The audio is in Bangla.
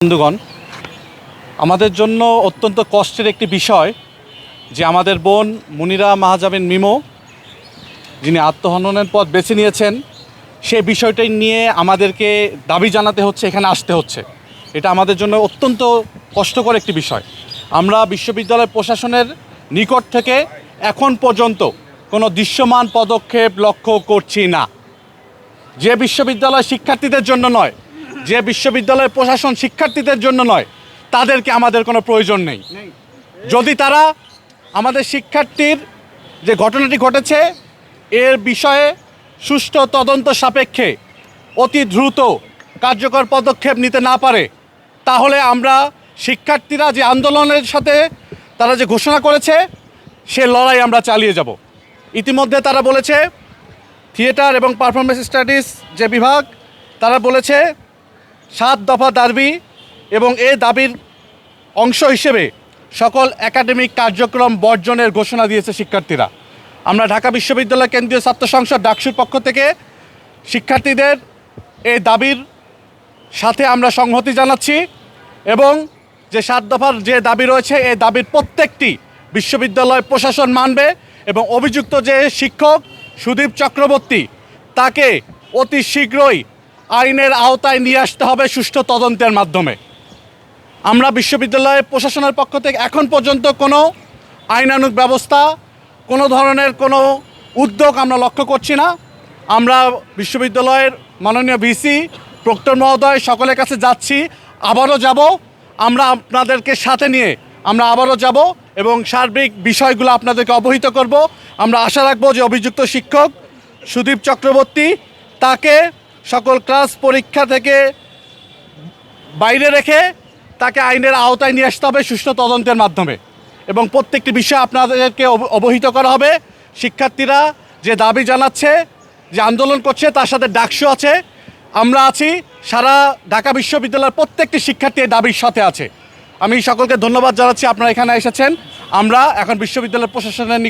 বন্ধুগণ, আমাদের জন্য অত্যন্ত কষ্টের একটি বিষয় যে আমাদের বোন মুনিরা মাহাজাবিন মিমো যিনি আত্মহননের পথ বেছে নিয়েছেন, সে বিষয়টাই নিয়ে আমাদেরকে দাবি জানাতে হচ্ছে, এখানে আসতে হচ্ছে। এটা আমাদের জন্য অত্যন্ত কষ্টকর একটি বিষয়। আমরা বিশ্ববিদ্যালয় প্রশাসনের নিকট থেকে এখন পর্যন্ত কোনো দৃশ্যমান পদক্ষেপ লক্ষ্য করছি না। যে বিশ্ববিদ্যালয় শিক্ষার্থীদের জন্য নয়, যে বিশ্ববিদ্যালয়ের প্রশাসন শিক্ষার্থীদের জন্য নয়, তাদেরকে আমাদের কোনো প্রয়োজন নেই। যদি তারা আমাদের শিক্ষার্থীর যে ঘটনাটি ঘটেছে এর বিষয়ে সুষ্ঠু তদন্ত সাপেক্ষে অতি দ্রুত কার্যকর পদক্ষেপ নিতে না পারে, তাহলে আমরা শিক্ষার্থীরা যে আন্দোলনের সাথে তারা যে ঘোষণা করেছে সে লড়াই আমরা চালিয়ে যাব। ইতিমধ্যে তারা বলেছে, থিয়েটার এবং পারফরমেন্স স্টাডিজ যে বিভাগ, তারা বলেছে 7 দফা দাবি এবং এই দাবির অংশ হিসেবে সকল একাডেমিক কার্যক্রম বর্জনের ঘোষণা দিয়েছে শিক্ষার্থীরা। আমরা ঢাকা বিশ্ববিদ্যালয় কেন্দ্রীয় ছাত্র সংসদ ডাকসুর পক্ষ থেকে শিক্ষার্থীদের এই দাবির সাথে আমরা সংহতি জানাচ্ছি এবং যে 7 দফার যে দাবি রয়েছে এই দাবির প্রত্যেকটি বিশ্ববিদ্যালয় প্রশাসন মানবে এবং অভিযুক্ত যে শিক্ষক সুদীপ চক্রবর্তী তাকে অতি শীঘ্রই আইনের আওতায় নিয়ে আসতে হবে সুষ্ঠু তদন্তের মাধ্যমে। আমরা বিশ্ববিদ্যালয় প্রশাসনের পক্ষ থেকে এখন পর্যন্ত কোনো আইনানুগ ব্যবস্থা, কোনো ধরনের কোনো উদ্যোগ আমরা লক্ষ্য করছি না। আমরা বিশ্ববিদ্যালয়ের মাননীয় ভিসি, প্রক্টর মহোদয় সকলের কাছে যাচ্ছি, আবারও যাব। আমরা আপনাদেরকে সাথে নিয়ে আমরা আবারও যাব এবং সার্বিক বিষয়গুলো আপনাদেরকে অবহিত করব। আমরা আশা রাখবো যে অভিযুক্ত শিক্ষক সুদীপ চক্রবর্তী তাকে সকল ক্লাস পরীক্ষা থেকে বাইরে রেখে তাকে আইনের আওতায় নিয়ে আসতে হবে সুষ্ঠু তদন্তের মাধ্যমে এবং প্রত্যেকটি বিষয় আপনাদেরকে অবহিত করা হবে। শিক্ষার্থীরা যে দাবি জানাচ্ছে, যে আন্দোলন করছে, তার সাথে ডাকসু আছে, আমরা আছি, সারা ঢাকা বিশ্ববিদ্যালয়ের প্রত্যেকটি শিক্ষার্থী এই দাবির সাথে আছে। আমি সকলকে ধন্যবাদ জানাচ্ছি আপনারা এখানে এসেছেন। আমরা এখন বিশ্ববিদ্যালয় প্রশাসনের